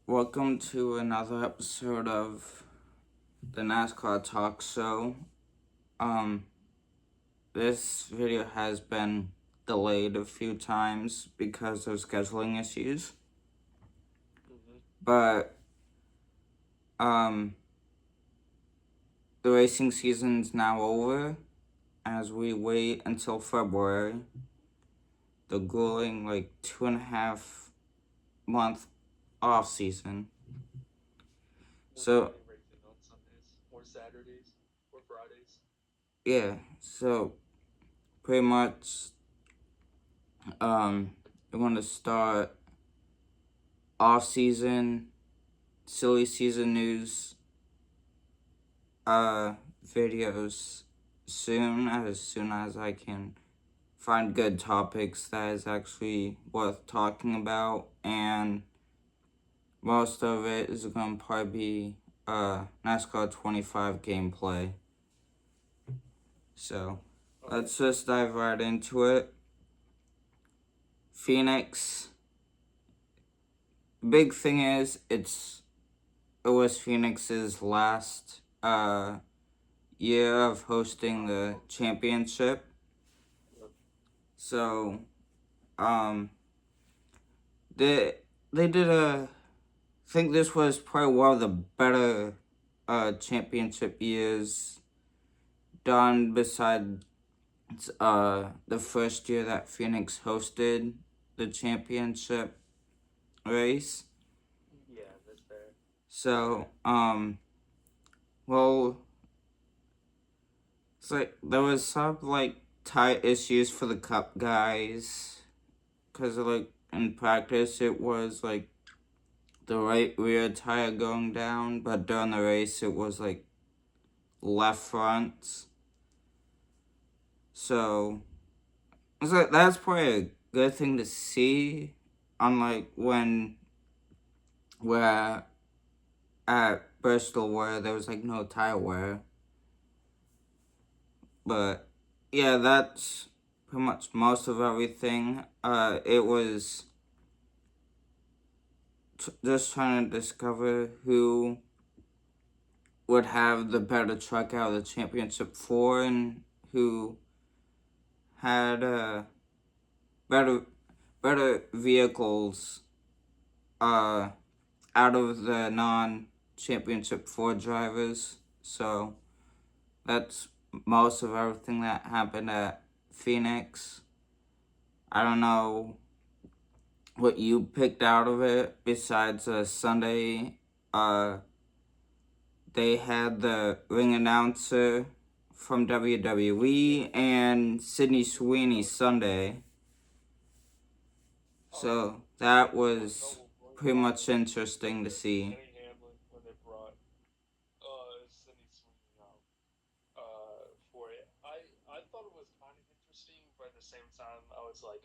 Welcome to another episode of the NASCAR Talk Show. This video has been delayed a few times because of scheduling issues. But, the racing season's now over as we wait until February. The grueling, 2.5 month off season. So, racing on Sundays or Saturdays or Fridays. yeah, so pretty much, we're going to start off-season, silly season news videos soon as I can find good topics that is actually worth talking about, and most of it is going to probably be NASCAR 25 gameplay. So let's just dive right into it. Phoenix. The big thing is it was Phoenix's last year of hosting the championship. So they did I think this was probably one of the better championship years done besides the first year that Phoenix hosted the championship race. Yeah, that's fair. So well, it's like there was some tight issues for the Cup guys, because in practice it was the right rear tire going down, but during the race it was left front. So it's like that's probably a good thing to see, unlike when we're at Bristol where there was no tire wear. But yeah, that's pretty much most of everything. It was just trying to discover who would have the better truck out of the championship four and who had better vehicles out of the non-championship four drivers. So that's most of everything that happened at Phoenix. I don't know what you picked out of it besides Sunday. They had the ring announcer from WWE and Sydney Sweeney Sunday. So that was pretty much interesting to see. Denny Hamlin when they brought Sydney Sweeney out for it. I thought it was kind of interesting, but at the same time, I was like,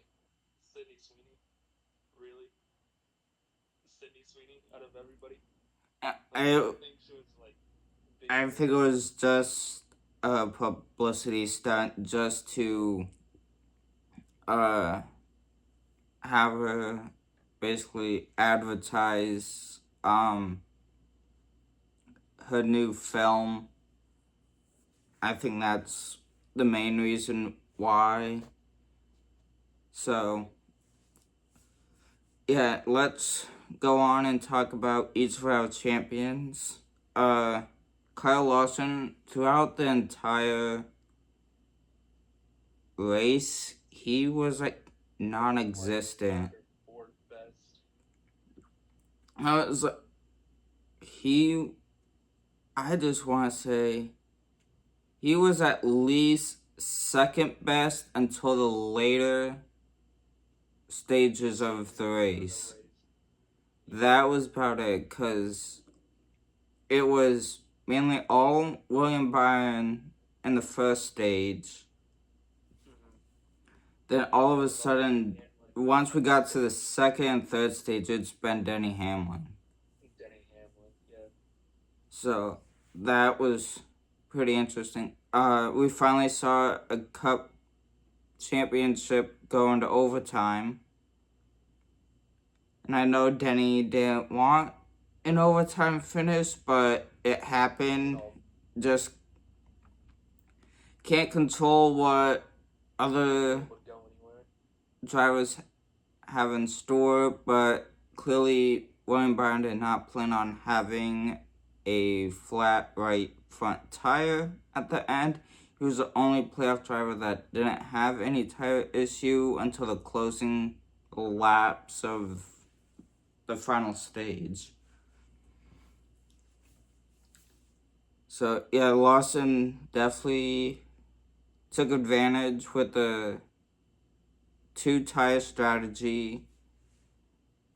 Sydney Sweeney, really? Sydney Sweeney out of everybody? I Think she was big. I think it was just a publicity stunt just to uh have her basically advertise her new film. I think that's the main reason why. So yeah, let's go on and talk about each of our champions. Kyle Larson, throughout the entire race, he was non-existent. Fourth best. I was I just want to say, he was at least second best until the later stages of the race. That was about it, because it was mainly all William Byron in the first stage. Then all of a sudden, once we got to the second and third stage, it's been Denny Hamlin. Yeah. So that was pretty interesting. We finally saw a Cup championship go into overtime. And I know Denny didn't want an overtime finish, but it happened. No, Just can't control what wasn't other able to go anywhere. drivers have in store, but clearly William Byron did not plan on having a flat right front tire at the end. He was the only playoff driver that didn't have any tire issue until the closing laps of the final stage. So yeah, Lawson definitely took advantage with the two tire strategy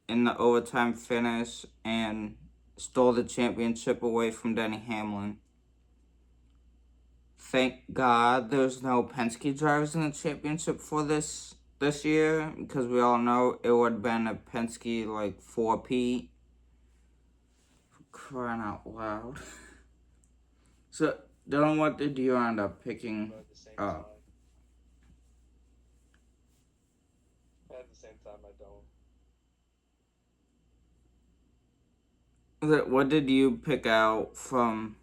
in the overtime finish and stole the championship away from Denny Hamlin. Thank God there's no Penske drivers in the championship for this year, because we all know it would have been a Penske like 4P. Crying out loud. So, Dylan, what did you end up picking But at the same up? time, I don't. What did you pick out from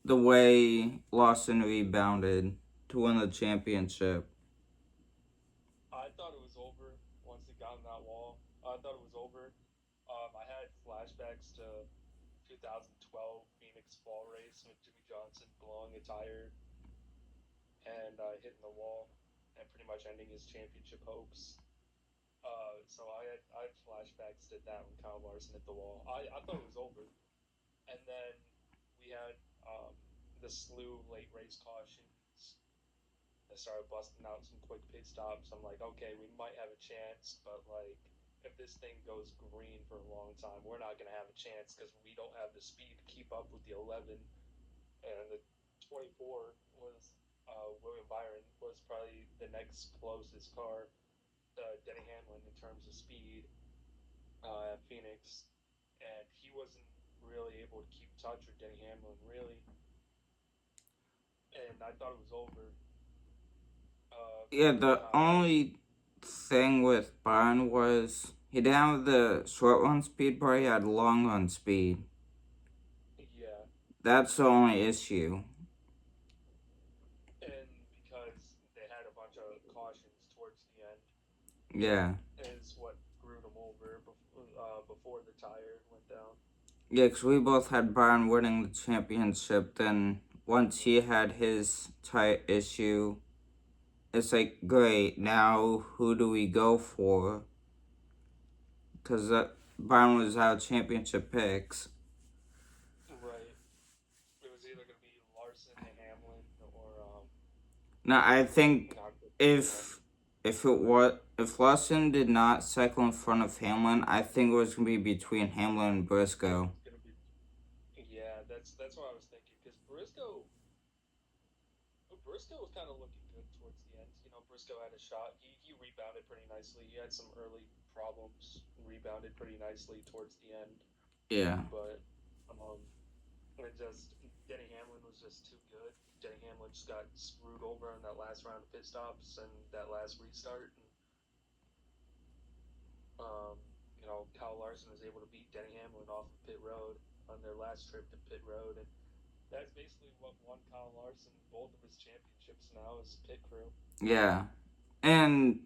the way Lawson rebounded to win the championship? I thought it was over once it got on that wall. I thought it was over. I had flashbacks to 2012 Phoenix Fall race with Jimmy Johnson blowing a tire and hitting the wall and pretty much ending his championship hopes. So I had flashbacks to that when Kyle Larson hit the wall. I thought it was over, and then we had the slew of late race cautions. I started busting out some quick pit stops. I'm like, okay, we might have a chance, but like, if this thing goes green for a long time, we're not going to have a chance because we don't have the speed to keep up with the 11. And the 24 was William Byron was probably the next closest car to Denny Hamlin in terms of speed at Phoenix, and he wasn't really able to keep touch with Denny Hamlin really, and I thought it was over Yeah, for the Kyle Larson. only thing with Byron was he didn't have the short run speed, but he had long run speed. Yeah, That's the only issue. and because they had a bunch of cautions towards the end, Yeah. is what screwed him over before the tire went down. Yeah, because we both had Byron winning the championship. Then once he had his tire issue, it's like, great, now who do we go for? Because Byron was our championship picks. Right. It was either going to be Larson to Hamlin or Now, I think not Briscoe. if if Lawson did not cycle in front of Hamlin, I think it was gonna be between Hamlin and It Briscoe. was going to be. Yeah, that's what I was thinking because Briscoe was kind of looking good towards the end. You know, Briscoe had a shot. He rebounded pretty nicely. He had some early problems, rebounded pretty nicely towards the end. Yeah, But um, it just Denny Hamlin was just too good. Denny Hamlin just got screwed over in that last round of pit stops and that last restart. And um, you know, Kyle Larson was able to beat Denny Hamlin off of pit road on their last trip to pit road, and that's basically what won Kyle Larson both of his championships now is pit crew. yeah, and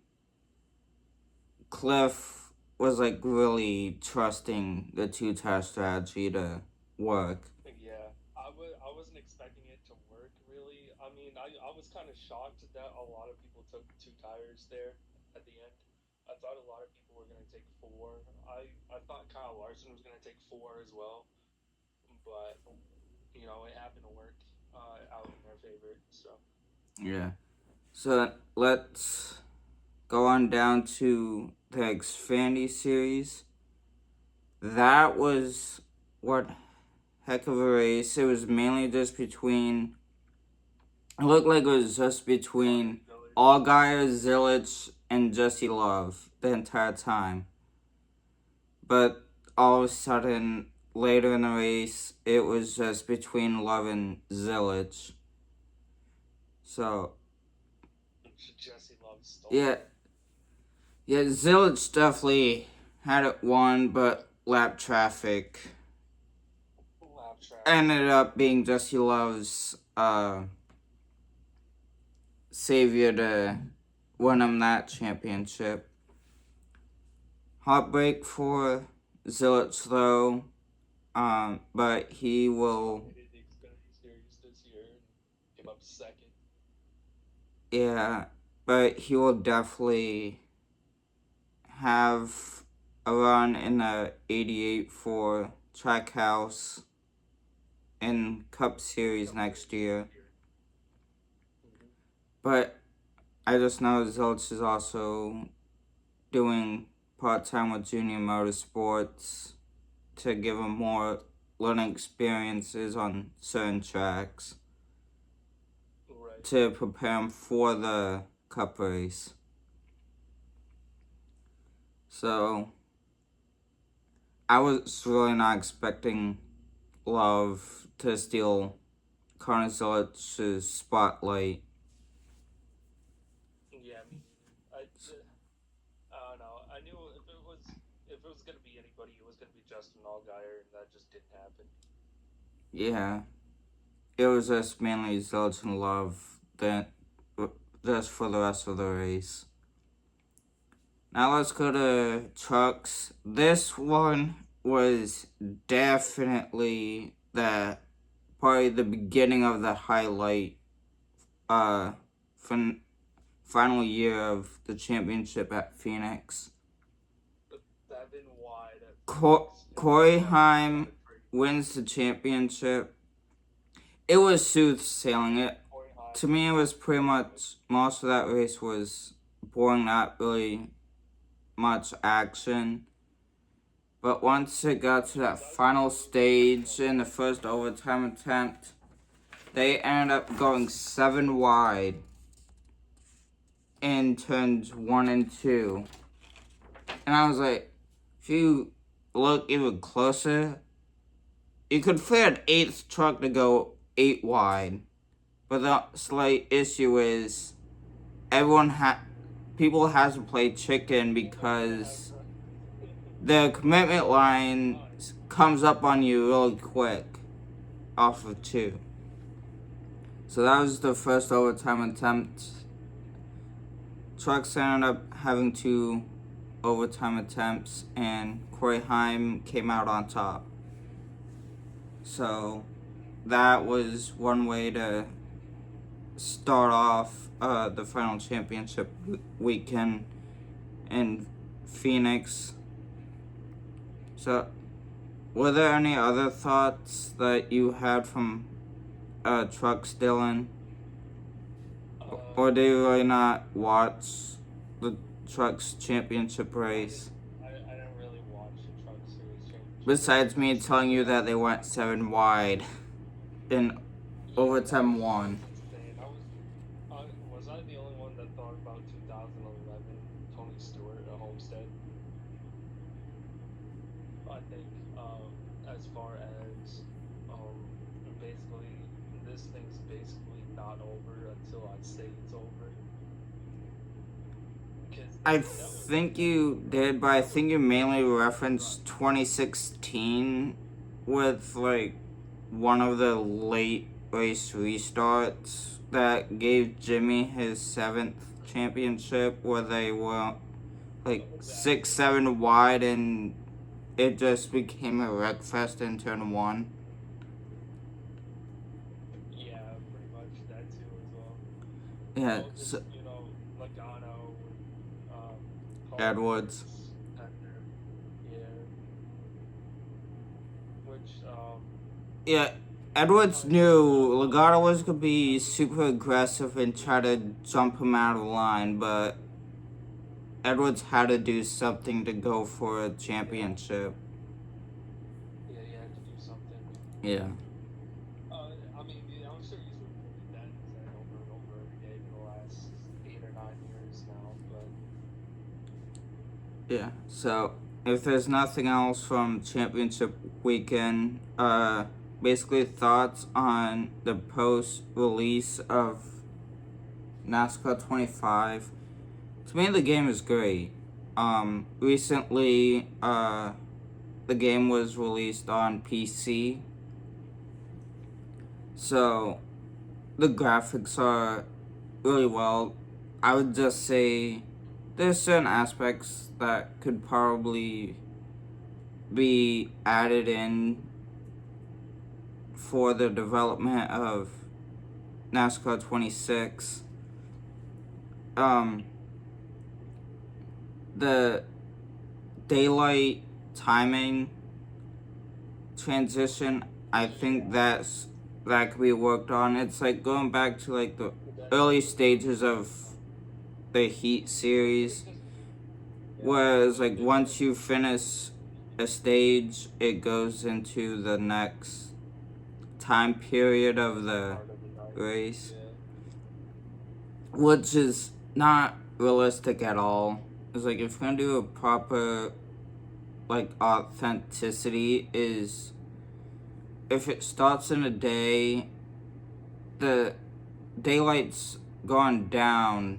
Cliff was like really trusting the two-tire strategy to work. Yeah, I wasn't expecting it to work really. I mean, I was kind of shocked that a lot of people took two tires there at the end. I thought a lot of people were going to take four. I thought Kyle Larson was going to take four as well, but you know it happened to work out in their favor. So Yeah. So let's go on down to the Xfinity series. That was what heck of a race. It was mainly just between. It looked like it was just between Allgaier, Zilich, and Jesse Love the entire time. But all of a sudden, later in the race, it was just between Love and Zilich. So Jesse Love stole yeah, it. yeah, Zilich definitely had it won, but lap traffic Lap traffic. ended up being Jesse Love's savior to win him that championship. Heartbreak for Zillich though, but he will. Dominated the Xfinity Series this year and came up second. Yeah, but he will definitely have a run in the 88 for Trackhouse in Cup Series next year. But I just know Zilch is also doing part-time with Junior Motorsports to give him more learning experiences on certain tracks. Right. To prepare him for the Cup race. So I was really not expecting Love to steal Connor Zilich's spotlight. Yeah, I mean, I don't know. I knew if it was gonna be anybody, it was gonna be Justin Allgaier, and that just didn't happen. Yeah, it was just mainly Zilich and Love that just for the rest of the race. Now let's go to trucks. This one was definitely probably the beginning of the highlight final year of the championship at Phoenix. The 7 wide at Corey Heim wins the championship. It was soothsaying. It to me, it was pretty much most of that race was boring, not really much action. But once it got to that final stage in the first overtime attempt, they ended up going 7 wide in turns 1 and 2. And I was like, if you look even closer, you could fit an 8th truck to go 8 wide. But the slight issue is people has to play chicken because the commitment line comes up on you really quick off of 2. So that was the first overtime attempt. Trucks ended up having 2 overtime attempts, and Corey Heim came out on top. So that was one way to start off the final championship weekend in Phoenix. So, were there any other thoughts that you had from Trucks, Dylan? Or do you really not watch the Trucks championship race? I didn't really watch the Truck Series championship. Besides me telling you that they went 7 wide in overtime 1. Was I the only one that thought about 2011 Tony Stewart at Homestead? I think as far as basically this thing's basically not over until I say it's over. I think you did, but I think you mainly referenced 2016 with like one of the late race restarts that gave Jimmy his 7th championship, where they were like 6-7 wide and it just became a wreck fest in turn 1. Yeah, pretty much that too as well. Yeah, Just, so Logano, Edwards. Pender, yeah. Which, Yeah, Edwards knew Logano was going to be super aggressive and try to jump him out of line, but Edwards had to do something to go for a championship. yeah, he had to do something. Yeah. I mean, I'm sure he's repeated that over and over every day for the last 8 or 9 years now, but... Yeah, so if there's nothing else from championship weekend, basically thoughts on the post-release of NASCAR 25. To me, the game is great. Recently, the game was released on PC, so the graphics are really well. I would just say there's certain aspects that could probably be added in for the development of NASCAR 26. Um, the daylight timing transition, I think that could be worked on. It's like going back to like the early stages of the Heat series, whereas like once you finish a stage, it goes into the next time period of the race, which is not realistic at all. It's like if you're gonna do a proper like authenticity is if it starts in a day, the daylight's gone down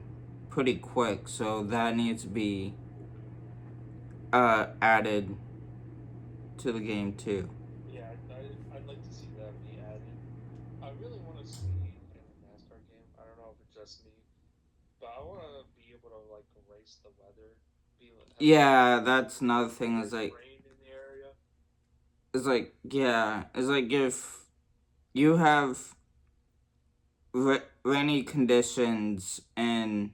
pretty quick, so that needs to be added to the game too. Yeah, I'd like to see that be added. I really want to see in a NASCAR game. I don't know if it's just me, but I want to be able to like erase the weather. Have like Yeah, that's another when thing. Is there's like rain in the area. it's like if you have rainy conditions in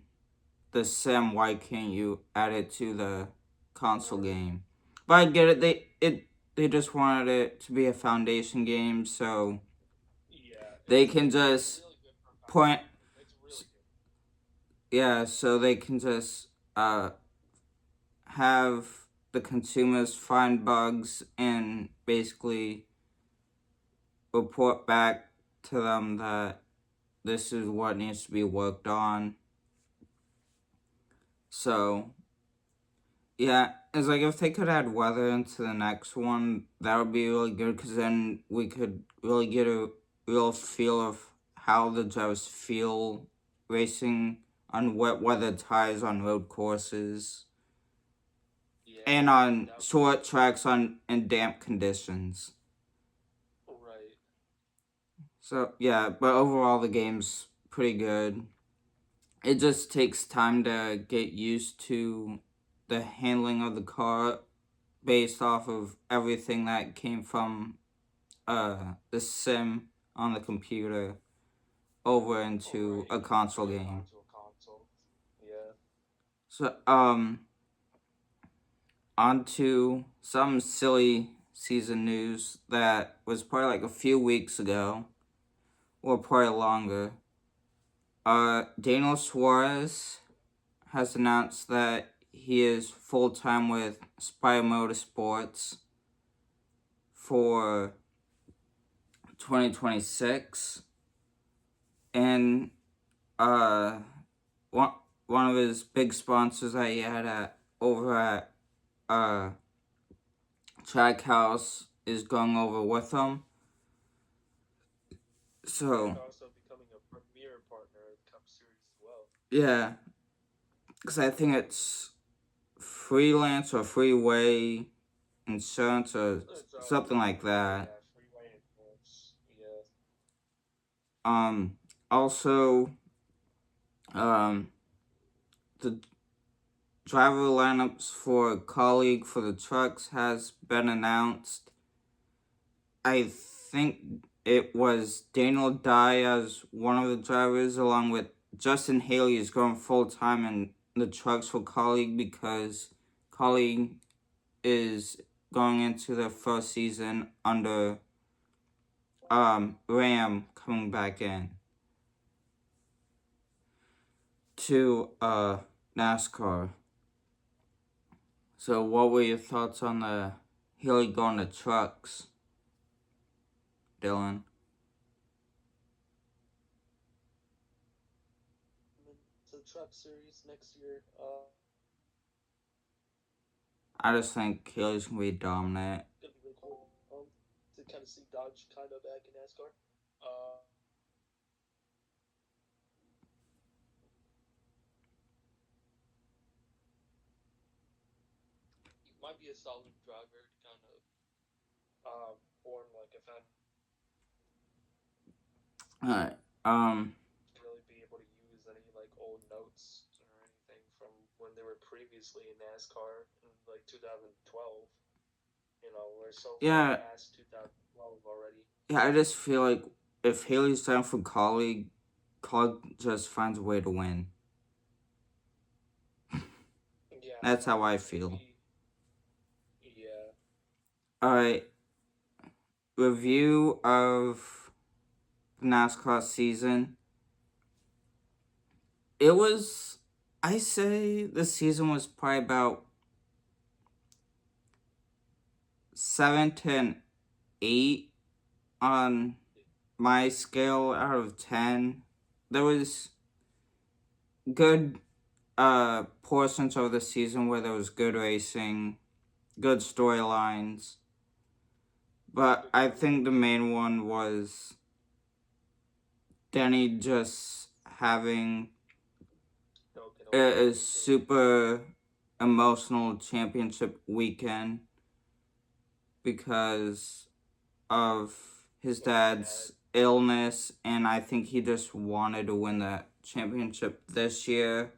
the sim, why can't you add it to the console game? But I get it. They just wanted it to be a foundation game, so Yeah, they can it's just really good for a point. foundation game. It's really good. Yeah, so they can just have the consumers find bugs and basically report back to them that this is what needs to be worked on. So yeah, it's like if they could add weather into the next one, that would be really good because then we could really get a real feel of how the drivers feel racing on wet weather tires on road courses Yeah, and on that would be short really cool. tracks on in damp conditions. Right. So yeah, but overall the game's pretty good. It just takes time to get used to the handling of the car based off of everything that came from the sim on the computer over into Right. a console Yeah, game. onto a console. Yeah. So on to some silly season news that was probably like a few weeks ago or probably longer. Daniel Suarez has announced that he is full time with Spire Motorsports for 2026, and uh, one one of his big sponsors that he had at over at uh Trackhouse is going over with him. So Also becoming a premier partner of the Cup Series as well. yeah, because I think it's freelance or freeway insurance or It's something like that. yeah, freeway influence. Yeah. Um, Also, um, the driver lineups for colleague for the trucks has been announced. I think it was Daniel Dye as one of the drivers, along with Justin Haley is going full time in the trucks for colleague because colleague is going into their first season under Ram coming back in to NASCAR. So what were your thoughts on the Haley going to trucks, Dylan? To the Truck Series next year. I just think Haley's gonna be dominant. Gonna be really cool. To kind of see Dodge kind of back in NASCAR. Uh, be a solid driver to kind of form like a fan Alright. to really be able to use any like old notes or anything from when they were previously in NASCAR in like 2012. You know, we're so far Yeah, past 2012 already. yeah, I just feel like if Haley's done for Colleague just finds a way to win. Yeah, That's how I if feel. he, yeah, Alright, review of the NASCAR season. It was, I say the season was probably about 7 to an 8 on my scale out of 10. There was good portions of the season where there was good racing, good storylines. But I think the main one was Denny just having broken over a everything. super emotional championship weekend because of his Of his dad, dad's illness, and I think he just wanted to win that championship this year.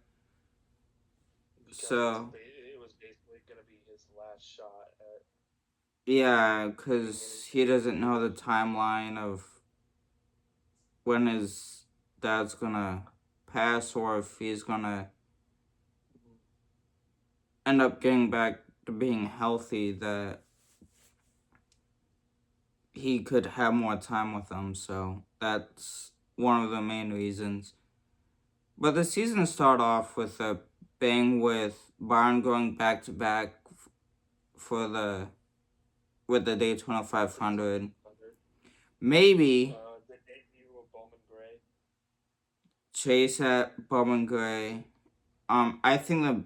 because So, it was basically gonna be his last shot at yeah, being in because his he dad doesn't know the timeline of when his dad's gonna pass or if he's gonna Mhm. end up getting back to being healthy, that he could have more time with them. So that's one of the main reasons. But the season started off with a bang with Byron going back to back for the with the Daytona Daytona 500. 500. Maybe The debut of Bowman Gray. Chase at Bowman Gray. I think the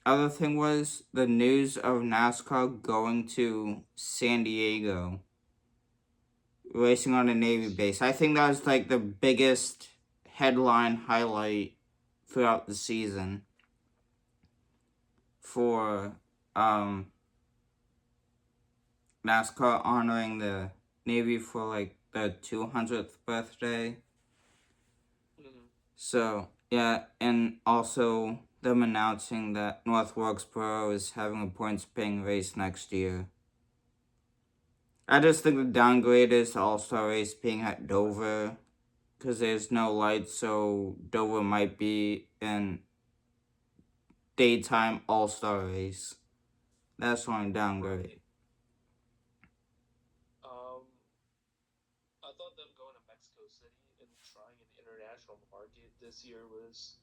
other thing was the news of NASCAR going to San Diego, racing on a Navy base. I think that was like the biggest headline highlight throughout the season for um NASCAR honoring the Navy for like the 200th birthday. Mm-hmm. So, yeah, and also them announcing that North Wilkesboro is having a points paying race next year. I just think the downgrade is the All Star race being at Dover because there's no lights, so Dover might be an daytime All Star race. That's the only downgrade. Right. Um, I thought them going to Mexico City and trying an international market this year was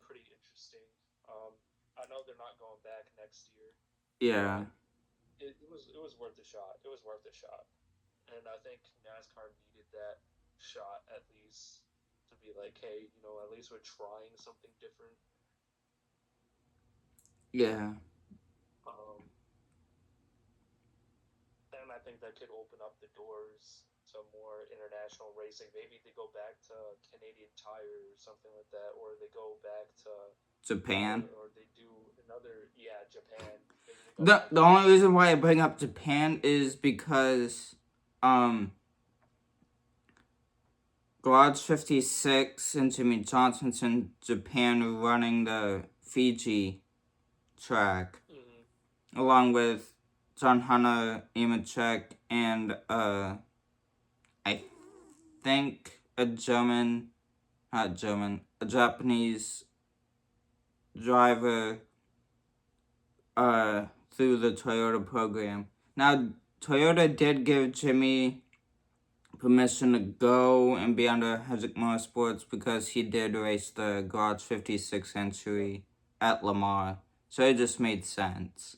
pretty interesting. Um, I know they're not going back next year, Yeah, but it was worth a shot. It was worth a shot, and I think NASCAR needed that shot at least to be like, hey, you know, at least we're trying something different. yeah. Um, and I think that could open up the doors to more international racing. Maybe they go back to Canadian Tire or something like that, or they go back to Japan. or they do another, yeah, Japan. Maybe they go The back the to only reason Japan. why I bring up Japan is because um Garage 56 and Jimmy Johnson's in Japan running the Fiji track, Mm-hmm. along with John Hunter, Imachek, and I think a Japanese driver through the Toyota program. Now, Toyota did give Jimmy permission to go and be under Hezek Motorsports because he did race the Garage 56 entry at Lamar. So it just made sense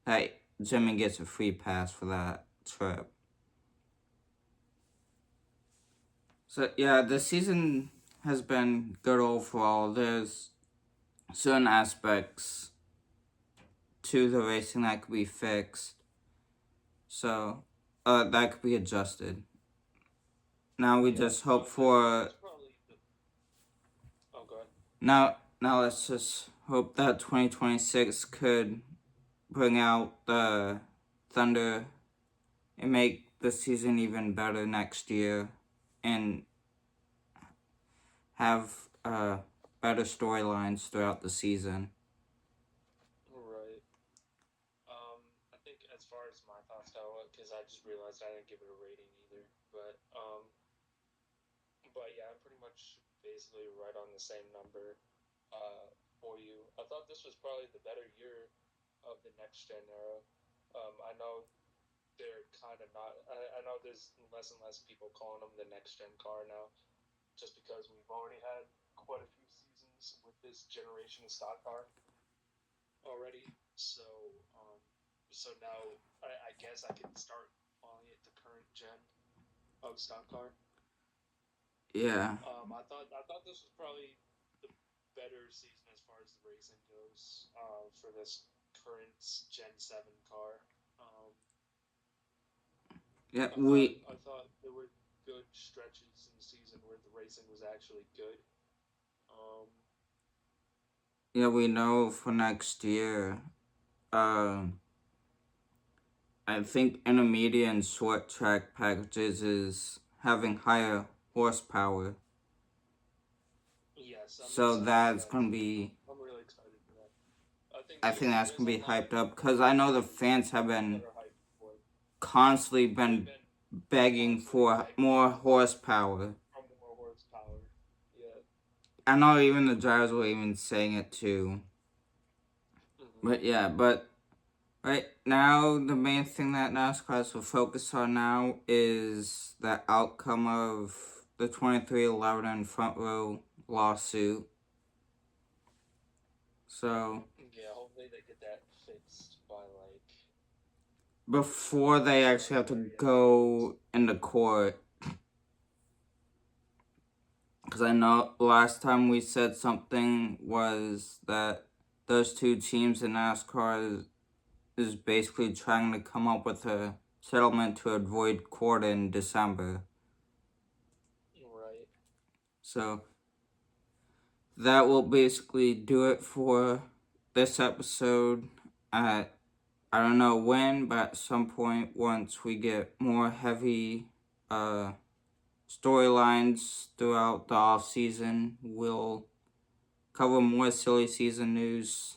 that Jimmy gets a free pass for that trip. So yeah, the season has been good overall. There's certain aspects to the racing that could be fixed. So that could be adjusted. Now we Yeah, just hope for that's probably the. Oh god. now let's just hope that 2026 could bring out the Thunder and make the season even better next year and have better storylines throughout the season. Right. I think as far as my thoughts go, because I just realized I didn't give it a rating either. But yeah, I'm pretty much basically right on the same number for you. I thought this was probably the better year of the next gen era. I know they're kind of not. I know there's less and less people calling them the next gen car now, just because we've already had quite a few seasons with this generation of stock car already. Um, so now I guess I can start calling it the current gen of stock car. Yeah. I thought this was probably the better season as far as the racing goes for this current Gen 7 car. Um, Yeah, I thought we I thought there were good stretches in the season where the racing was actually good. Um, we know for next year. Um, I think intermediate and short track packages is having higher horsepower, yes, I'm so excited for that's that gonna too. be. I'm really excited for that. I think I think that's there's gonna a be lot hyped of up because I know the fans have people that been are hyped for it. constantly They've been been begging constantly for begging more horsepower. for more horsepower. Yeah. I know even the drivers were even saying it too. Hmm. But yeah, but right now the main thing that NASCAR will focus on now is the outcome of the 2311 front row lawsuit. So Yeah, hopefully they get that fixed by like before they actually have to January at the latest. go into court, because I know last time we said something was that those two teams in NASCAR is basically trying to come up with a settlement to avoid court in December. Right. So that will basically do it for this episode. At I don't know when, but at some point, once we get more heavy uh, storylines throughout the off season, we'll cover more silly season news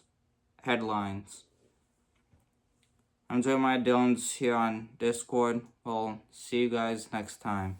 headlines. I'm Jeremiah Dillons here on Discord. We'll see you guys next time.